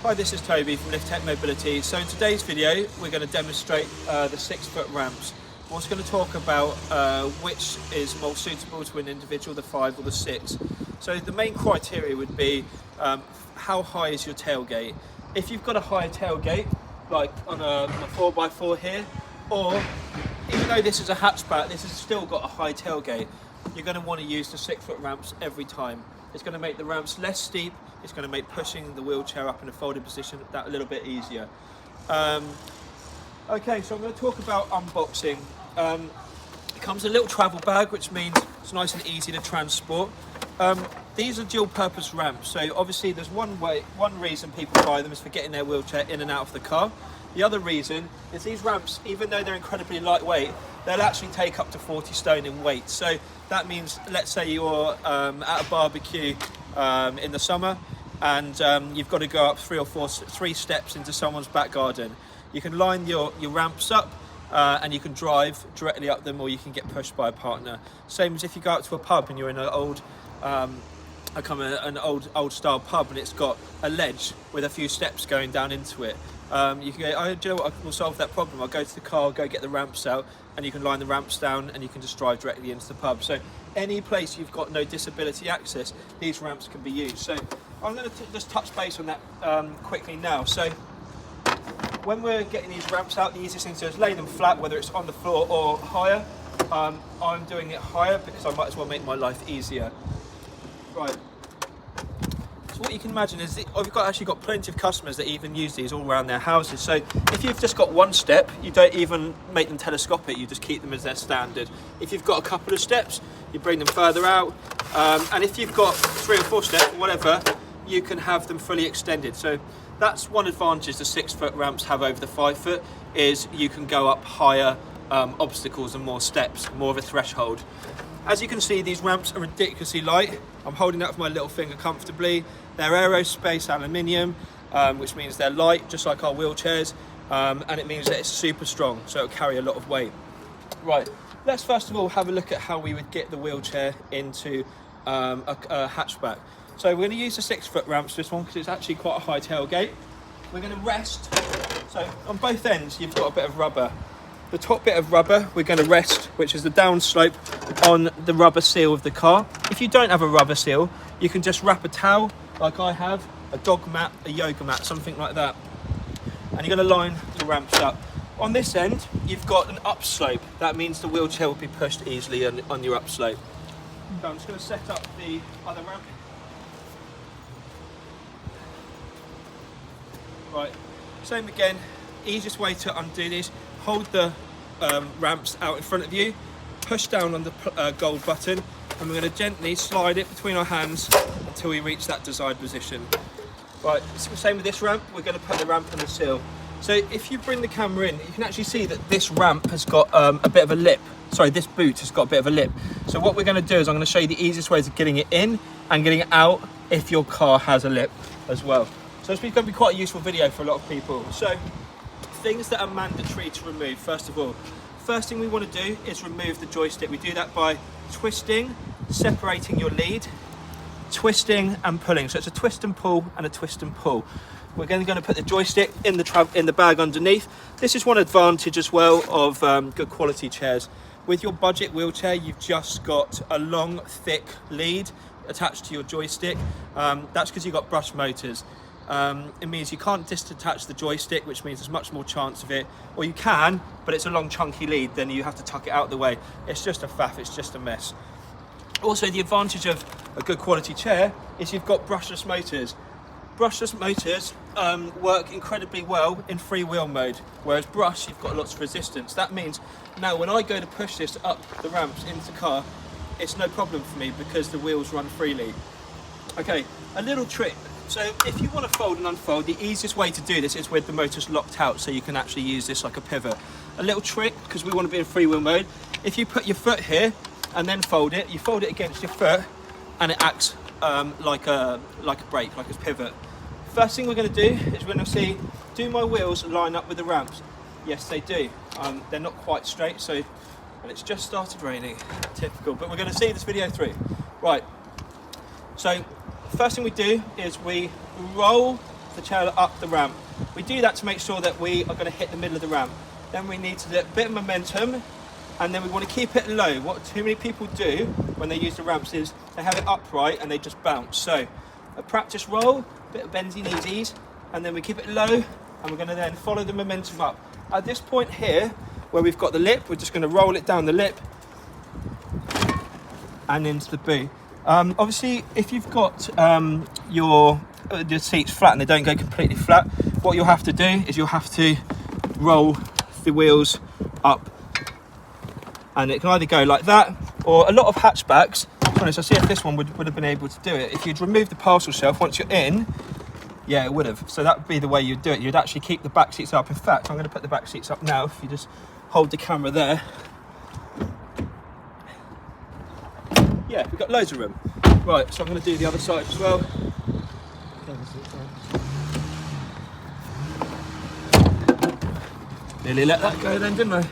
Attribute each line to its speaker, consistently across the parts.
Speaker 1: Hi, this is Toby from LITH-TECH Mobility. So in today's video, we're going to demonstrate the 6-foot ramps. We're also going to talk about which is more suitable to an individual, the 5 or the 6. So the main criteria would be how high is your tailgate. If you've got a high tailgate, like on a 4x4 here, or even though this is a hatchback, this has still got a high tailgate, you're going to want to use the 6-foot ramps every time. It's going to make the ramps less steep. It's going to make pushing the wheelchair up in a folded position that a little bit easier. Okay, so I'm going to talk about unboxing. It comes in a little travel bag, which means it's nice and easy to transport. These are dual purpose ramps, so obviously there's one reason people buy them is for getting their wheelchair in and out of the car. The other reason is these ramps, even though they're incredibly lightweight, they'll actually take up to 40 stone in weight. So that means, let's say you're at a barbecue in the summer and you've got to go up 3 steps into someone's back garden. You can line your ramps up and you can drive directly up them, or you can get pushed by a partner. Same as if you go out to a pub and you're in an old style pub and it's got a ledge with a few steps going down into it. You can go, oh, do you know what, I will solve that problem. I'll go to the car, go get the ramps out, and you can line the ramps down and you can just drive directly into the pub. So any place you've got no disability access, these ramps can be used. So I'm going to just touch base on that quickly now. So when we're getting these ramps out, the easiest thing to do is lay them flat, whether it's on the floor or higher. I'm doing it higher because I might as well make my life easier. Right. So what you can imagine is I've actually got plenty of customers that even use these all around their houses. So if you've just got one step, you don't even make them telescopic, you just keep them as their standard. If you've got a couple of steps, you bring them further out. And if you've got 3 or 4 steps, whatever, you can have them fully extended. So that's one advantage the 6-foot ramps have over the 5-foot, is you can go up higher obstacles and more steps, more of a threshold. As you can see, these ramps are ridiculously light. I'm holding that with my little finger comfortably. They're aerospace aluminium, which means they're light, just like our wheelchairs, and it means that it's super strong, so it'll carry a lot of weight. Right, let's first of all have a look at how we would get the wheelchair into a hatchback. So we're going to use the 6-foot ramps for this one because it's actually quite a high tailgate. We're going to rest. So on both ends, you've got a bit of rubber. The top bit of rubber we're going to rest, which is the down slope, on the rubber seal of the car. If you don't have a rubber seal, you can just wrap a towel, like I have, a dog mat, a yoga mat, something like that. And you're going to line the ramps up. On this end, you've got an upslope. That means the wheelchair will be pushed easily on your upslope. So I'm just going to set up the other ramp. Right, same again, easiest way to undo this, hold the ramps out in front of you, push down on the gold button, and we're going to gently slide it between our hands until we reach that desired position. Right, same with this ramp, we're going to put the ramp on the seal. So if you bring the camera in, you can actually see that this ramp has got a bit of a lip. Sorry, this boot has got a bit of a lip. So what we're going to do is I'm going to show you the easiest ways of getting it in and getting it out if your car has a lip as well. So it's going to be quite a useful video for a lot of people. So things that are mandatory to remove, first of all. First thing we want to do is remove the joystick. We do that by twisting, separating your lead, twisting and pulling. So it's a twist and pull and a twist and pull. We're going to put the joystick in the bag underneath. This is one advantage as well of good quality chairs. With your budget wheelchair, you've just got a long, thick lead attached to your joystick. That's because you've got brush motors. It means you can't disattach the joystick, which means there's much more chance of it, or you can, but it's a long chunky lead, then you have to tuck it out of the way. It's just a faff, it's just a mess. Also, the advantage of a good quality chair is you've got brushless motors. Brushless motors work incredibly well in freewheel mode, whereas brush, you've got lots of resistance. That means now when I go to push this up the ramps into the car, it's no problem for me because the wheels run freely. Okay, a little trick. So if you want to fold and unfold, the easiest way to do this is with the motors locked out, so you can actually use this like a pivot. A little trick, because we want to be in freewheel mode, if you put your foot here and then fold it, you fold it against your foot and it acts like a brake, like a pivot. First thing we're going to do is we're going to see, do my wheels line up with the ramps? Yes, they do. They're not quite straight, so, and it's just started raining, typical, but we're going to see this video through. Right, so first thing we do is we roll the chair up the ramp. We do that to make sure that we are going to hit the middle of the ramp. Then we need to get a bit of momentum, and then we want to keep it low. What too many people do when they use the ramps is they have it upright and they just bounce. So a practice roll, a bit of bends and easies, and then we keep it low, and we're going to then follow the momentum up. At this point here, where we've got the lip, we're just going to roll it down the lip and into the boot. Obviously, if you've got your seats flat and they don't go completely flat, what you'll have to do is you'll have to roll the wheels up, and it can either go like that, or a lot of hatchbacks, to be honest, I see if this one would have been able to do it. If you'd remove the parcel shelf once you're in, yeah, it would have. So that would be the way you'd do it. You'd actually keep the back seats up. In fact, I'm going to put the back seats up now. If you just hold the camera there. Yeah, we've got loads of room. Right, so I'm going to do the other side as well. Nearly let that go then, didn't I?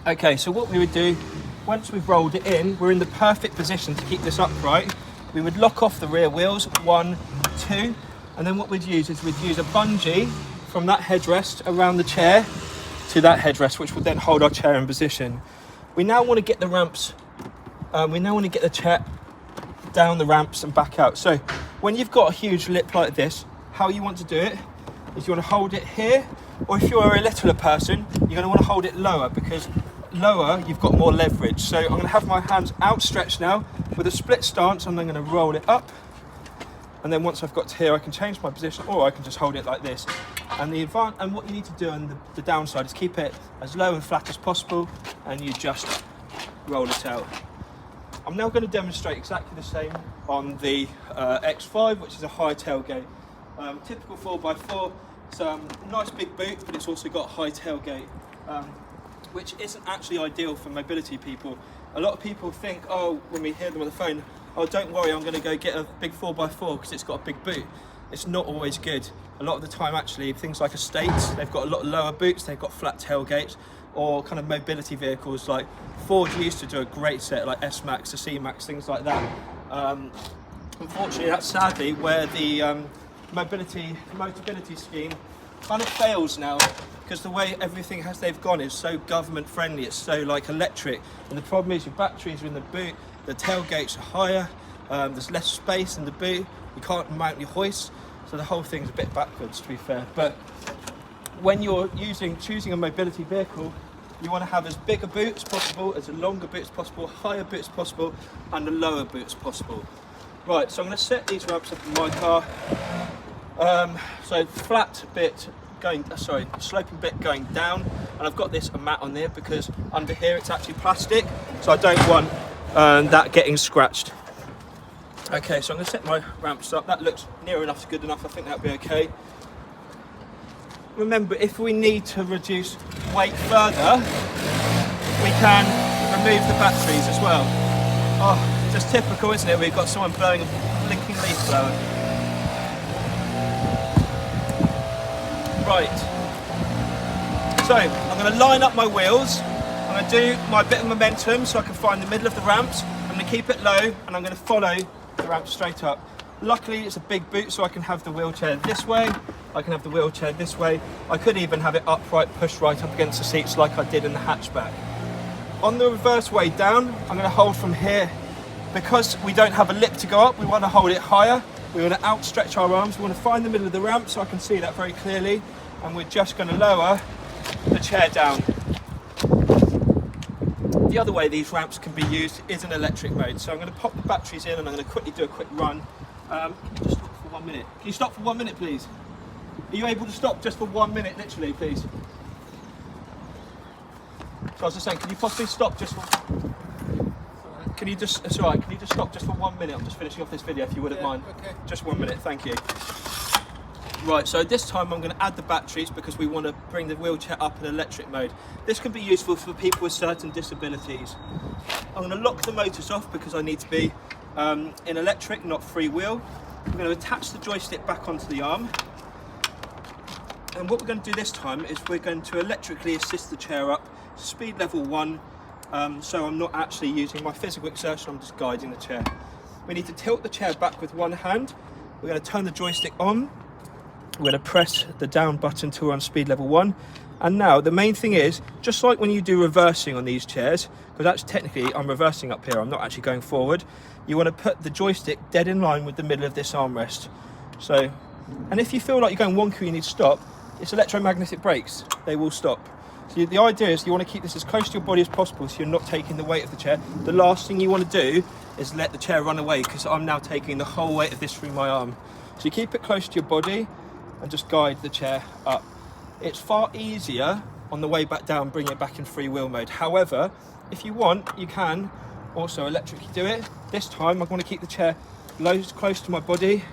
Speaker 1: Okay, so what we would do, once we've rolled it in, we're in the perfect position to keep this upright. We would lock off the rear wheels, 1, 2, and then what we'd use is we'd use a bungee from that headrest around the chair to that headrest, which would then hold our chair in position. We now want to get the ramps, we now want to get the chair down the ramps and back out. So when you've got a huge lip like this, how you want to do it is you want to hold it here, or if you're a littler person, you're going to want to hold it lower, because lower you've got more leverage. So I'm going to have my hands outstretched now with a split stance, and I'm going to roll it up, and then once I've got to here I can change my position, or I can just hold it like this. And what you need to do on the downside is keep it as low and flat as possible, and you just roll it out. I'm now going to demonstrate exactly the same on the X5, which is a high tailgate. Typical 4x4. It's a nice big boot, but it's also got high tailgate, which isn't actually ideal for mobility people. A lot of people think, oh, when we hear them on the phone, oh, don't worry, I'm going to go get a big 4x4 because it's got a big boot. It's not always good. A lot of the time, actually, things like estates, they've got a lot lower boots, they've got flat tailgates, or kind of mobility vehicles like Ford used to do a great set, like S-Max, the C-Max, things like that. Unfortunately, that's sadly where the mobility scheme kind of fails now, because the way everything they've gone is so government friendly, it's so like electric, and the problem is your batteries are in the boot, the tailgates are higher, there's less space in the boot, you can't mount your hoist, so the whole thing's a bit backwards, to be fair. But when you're choosing a mobility vehicle, you want to have as big a boot as possible, as a longer boot as possible, higher boot as possible, and a lower boot as possible. Right, so I'm going to set these ramps up in my car. So flat bit sloping bit going down, and I've got a mat on there because under here it's actually plastic, so I don't want that getting scratched. Okay, so I'm going to set my ramps up. That looks near enough to good enough. I think that'll be okay. Remember, if we need to reduce weight further, we can remove the batteries as well. Oh, just typical, isn't it? We've got someone blowing a blinking leaf blower. Right. So, I'm going to line up my wheels. I'm going to do my bit of momentum so I can find the middle of the ramps. I'm going to keep it low, and I'm going to follow the ramp straight up. Luckily it's a big boot, so I can have the wheelchair this way, I can have the wheelchair this way, I could even have it upright, pushed right up against the seats like I did in the hatchback. On the reverse way down, I'm going to hold from here. Because we don't have a lip to go up, we want to hold it higher, we want to outstretch our arms, we want to find the middle of the ramp so I can see that very clearly, and we're just going to lower the chair down. The other way these ramps can be used is in electric mode. So I'm going to pop the batteries in, and I'm going to quickly do a quick run. Can you just stop for 1 minute? Can you stop for 1 minute, please? Are you able to stop just for 1 minute, literally, please? So I was just saying, can you possibly stop just for... Can you just... It's all right, can you just stop just for 1 minute? I'm just finishing off this video, if you wouldn't mind. Okay. Just 1 minute, thank you. Right, so this time I'm going to add the batteries because we want to bring the wheelchair up in electric mode. This can be useful for people with certain disabilities. I'm going to lock the motors off because I need to be in electric, not freewheel. I'm going to attach the joystick back onto the arm. And what we're going to do this time is we're going to electrically assist the chair up, speed level 1, so I'm not actually using my physical exertion, I'm just guiding the chair. we need to tilt the chair back with one hand. We're going to turn the joystick on. We're going to press the down button till we're on speed level 1. And now the main thing is, just like when you do reversing on these chairs, because actually technically I'm reversing up here, I'm not actually going forward, you want to put the joystick dead in line with the middle of this armrest. So, and if you feel like you're going wonky, you need to stop, it's electromagnetic brakes, they will stop. So the idea is you want to keep this as close to your body as possible so you're not taking the weight of the chair. The last thing you want to do is let the chair run away, because I'm now taking the whole weight of this through my arm. So you keep it close to your body and just guide the chair up. It's far easier on the way back down, bring it back in free wheel mode. However, if you want, you can also electrically do it. This time I want to keep the chair close to my body.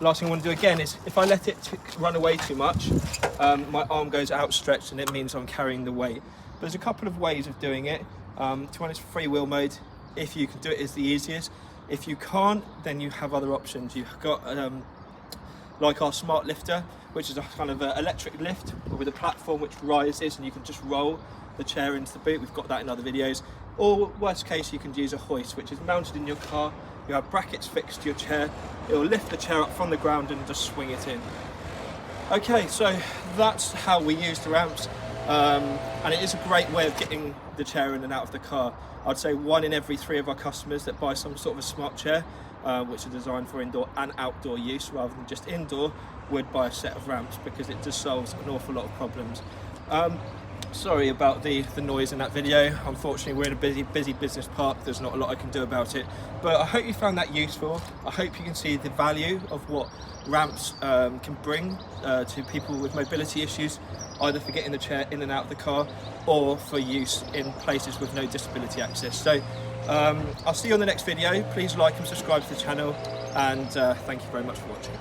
Speaker 1: Last thing I want to do again is, if I let it run away too much, my arm goes outstretched and it means I'm carrying the weight. But there's a couple of ways of doing it. To be honest, free wheel mode, if you can do it, is the easiest. If you can't, then you have other options. You've got like our smart lifter, which is a kind of electric lift with a platform which rises and you can just roll the chair into the boot. We've got that in other videos. Or worst case, you can use a hoist, which is mounted in your car. You have brackets fixed to your chair. It will lift the chair up from the ground and just swing it in. Okay, so that's how we use the ramps. And it is a great way of getting the chair in and out of the car. I'd say 1 in every 3 of our customers that buy some sort of a smart chair, which are designed for indoor and outdoor use rather than just indoor, would buy a set of ramps, because it just solves an awful lot of problems. Sorry about the noise in that video. Unfortunately, we're in a busy business park. There's not a lot I can do about it. But I hope you found that useful. I hope you can see the value of what ramps can bring to people with mobility issues, either for getting the chair in and out of the car or for use in places with no disability access. So I'll see you on the next video. Please like and subscribe to the channel, and thank you very much for watching.